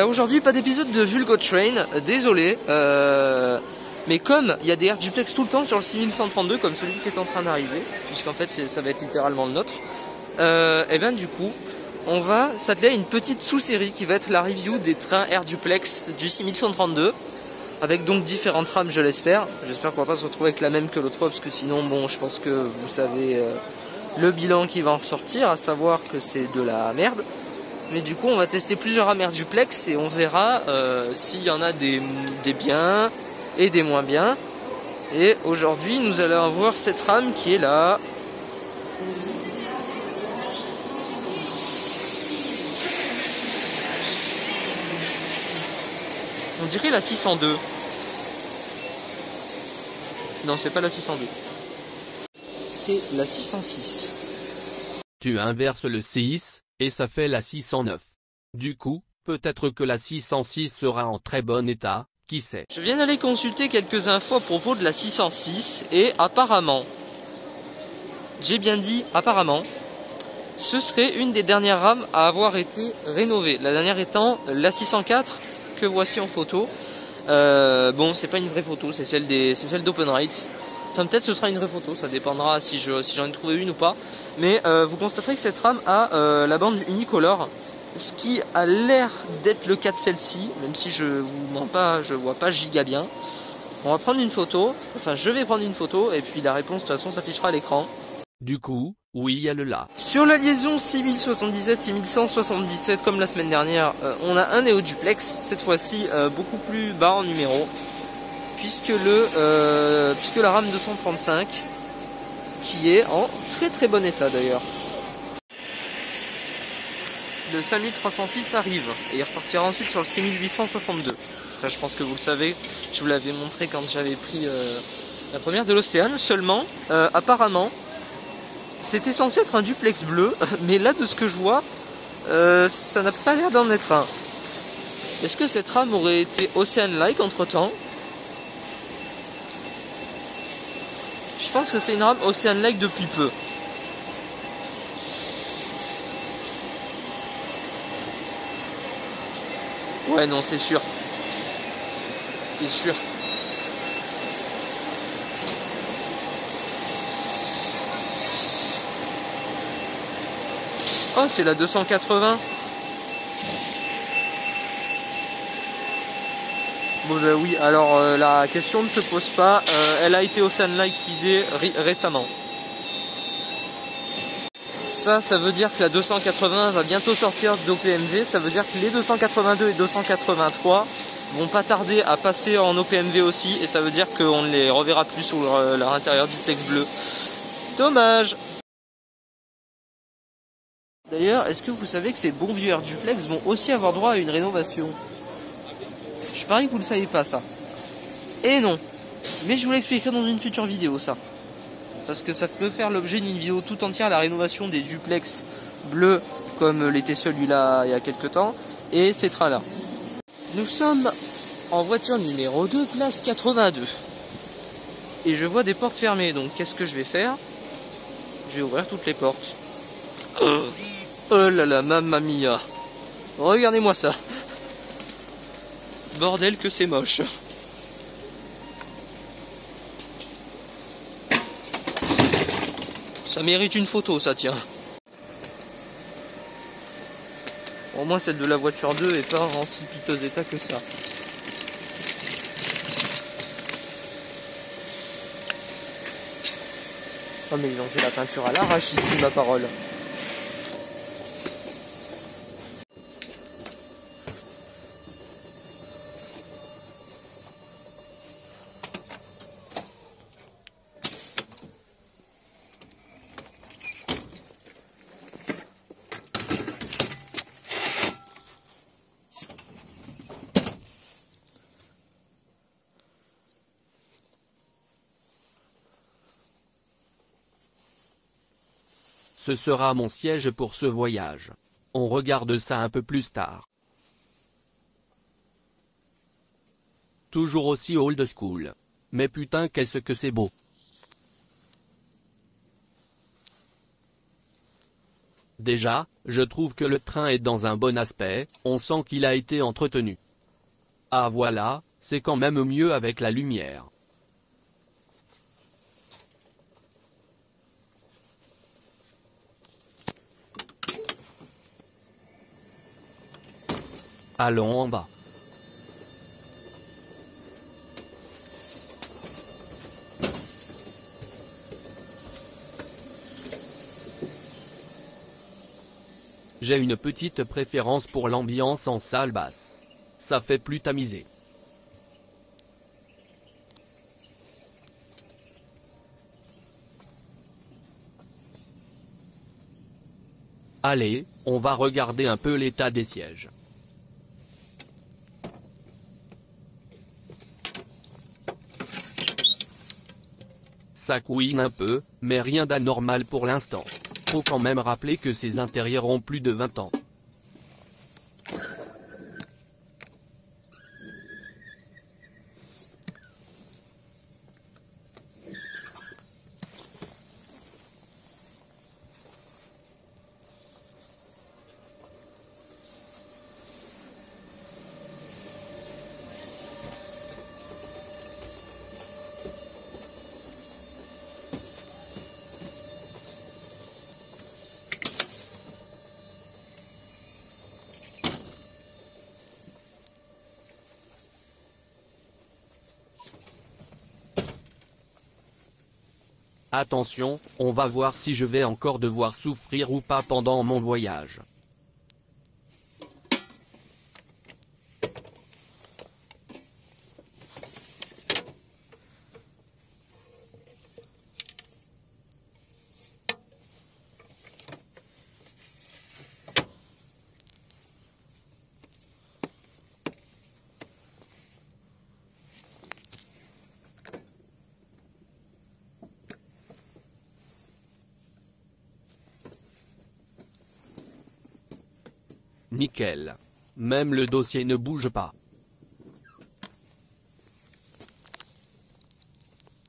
Aujourd'hui pas d'épisode de Vulgo Train, désolé, mais comme il y a des air duplex tout le temps sur le 6132 comme celui qui est en train d'arriver, puisqu'en fait ça va être littéralement le nôtre, et bien du coup on va s'atteler à une petite sous-série qui va être la review des trains air duplex du 6132, avec donc différentes rames je l'espère. J'espère qu'on va pas se retrouver avec la même que l'autre fois, parce que sinon bon je pense que vous savez le bilan qui va en ressortir, à savoir que c'est de la merde. Mais du coup on va tester plusieurs rames air duplex et on verra s'il y en a des biens et des moins bien. Et aujourd'hui nous allons voir cette rame qui est là. On dirait la 602. Non, c'est pas la 602. C'est la 606. Tu inverses le 6, et ça fait la 609. Du coup, peut-être que la 606 sera en très bon état, qui sait. Je viens d'aller consulter quelques infos à propos de la 606, et apparemment, j'ai bien dit apparemment, ce serait une des dernières rames à avoir été rénovée. La dernière étant la 604, que voici en photo. Bon, c'est pas une vraie photo, c'est celle d'Open Rights. Enfin, peut-être ce sera une vraie photo, ça dépendra si j'en ai trouvé une ou pas. Mais vous constaterez que cette rame a la bande unicolore, ce qui a l'air d'être le cas de celle-ci, même si je vous mens pas, je vois pas giga bien. On va prendre une photo, enfin je vais prendre une photo, et puis la réponse de toute façon s'affichera à l'écran. Du coup, oui, elle là. Sur la liaison 6077-6177, comme la semaine dernière, on a un néo duplex, cette fois-ci beaucoup plus bas en numéro, puisque la rame 235, qui est en très très bon état d'ailleurs. Le 5306 arrive, et il repartira ensuite sur le 6862. Ça je pense que vous le savez, je vous l'avais montré quand j'avais pris la première de l'Océane. Seulement, apparemment, c'était censé être un duplex bleu, mais là de ce que je vois, ça n'a pas l'air d'en être un. Est-ce que cette rame aurait été Ocean-like entre temps? Je pense que c'est une rame Ocean-like depuis peu. Ouais, non, c'est sûr. C'est sûr. Oh, c'est la 280. Bon bah oui, alors la question ne se pose pas, elle a été Ocean-likeisée récemment. Ça veut dire que la 280 va bientôt sortir d'OPMV, ça veut dire que les 282 et 283 vont pas tarder à passer en OPMV aussi, et ça veut dire qu'on ne les reverra plus sur leur intérieur duplex bleu. Dommage. D'ailleurs, est-ce que vous savez que ces bons vieux air duplex vont aussi avoir droit à une rénovation? Je parie que vous ne le savez pas ça. Et non. Mais je vous l'expliquerai dans une future vidéo ça. Parce que ça peut faire l'objet d'une vidéo tout entière, la rénovation des duplex bleus comme l'était celui-là il y a quelques temps, et ces trains-là. Nous sommes en voiture numéro 2, place 82. Et je vois des portes fermées, donc qu'est-ce que je vais faire? Je vais ouvrir toutes les portes. Oh là là, mamma mia. Regardez-moi ça. Bordel que c'est moche. Ça mérite une photo, ça tient. Au moins celle de la voiture 2 est pas en si piteux état que ça. Oh mais ils ont fait la peinture à l'arrache ici, ma parole. Ce sera mon siège pour ce voyage. On regarde ça un peu plus tard. Toujours aussi old school. Mais putain qu'est-ce que c'est beau. Déjà, je trouve que le train est dans un bon aspect, on sent qu'il a été entretenu. Ah voilà, c'est quand même mieux avec la lumière. Allons en bas. J'ai une petite préférence pour l'ambiance en salle basse. Ça fait plus tamisé. Allez, on va regarder un peu l'état des sièges. Ça couine un peu, mais rien d'anormal pour l'instant. Faut quand même rappeler que ces intérieurs ont plus de 20 ans. Attention, on va voir si je vais encore devoir souffrir ou pas pendant mon voyage. Nickel. Même le dossier ne bouge pas.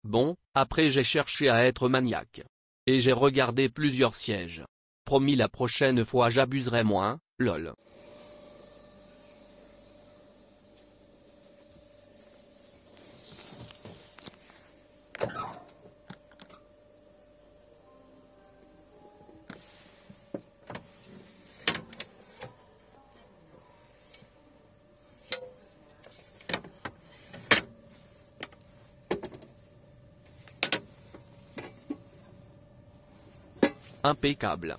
Bon, après j'ai cherché à être maniaque. Et j'ai regardé plusieurs sièges. Promis la prochaine fois j'abuserai moins, lol. Impeccable.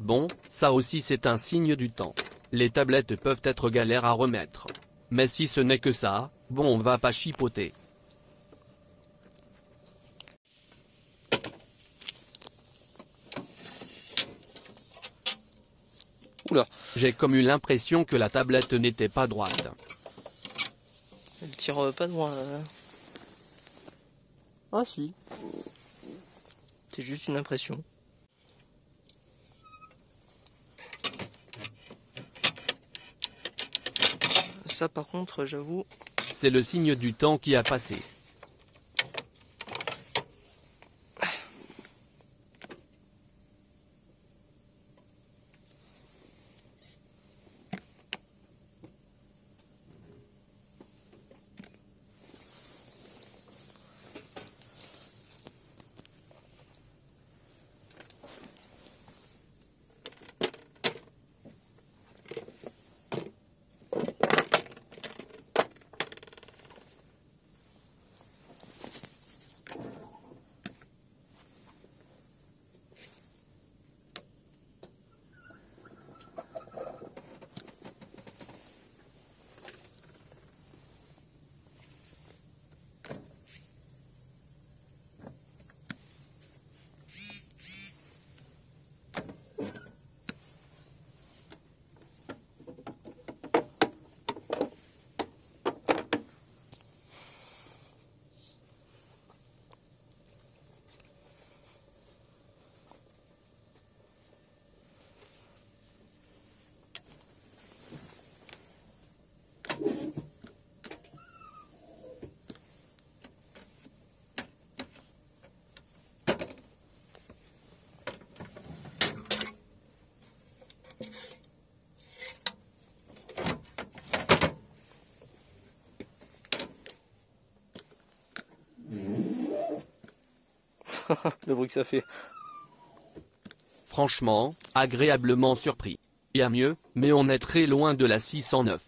Bon, ça aussi c'est un signe du temps. Les tablettes peuvent être galères à remettre. Mais si ce n'est que ça, bon on va pas chipoter. Oula. J'ai comme eu l'impression que la tablette n'était pas droite. Elle tire pas droit. Ah si. C'est juste une impression. Ça par contre, j'avoue. C'est le signe du temps qui a passé. Le bruit que ça fait. Franchement, agréablement surpris. Il y a mieux, mais on est très loin de la 609.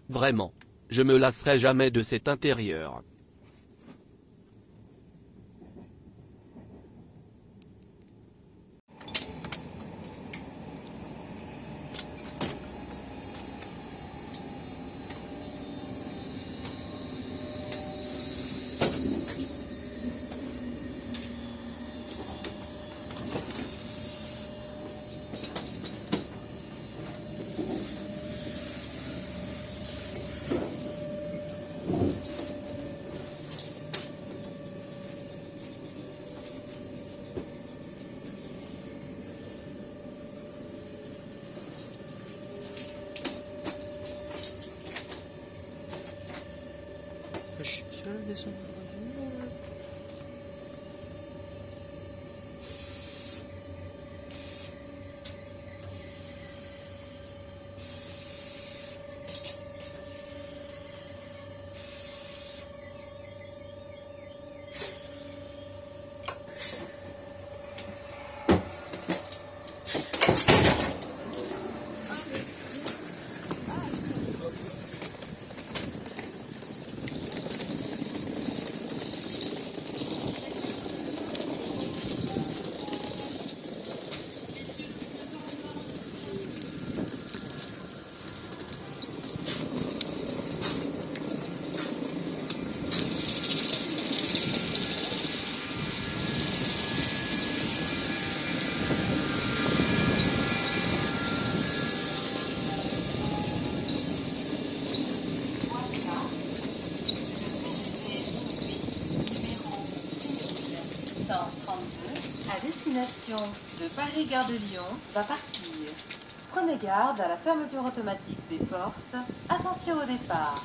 Vraiment. Je me lasserai jamais de cet intérieur. Je suis seul, descendre. À destination de Paris-Gare de Lyon va partir. Prenez garde à la fermeture automatique des portes. Attention au départ.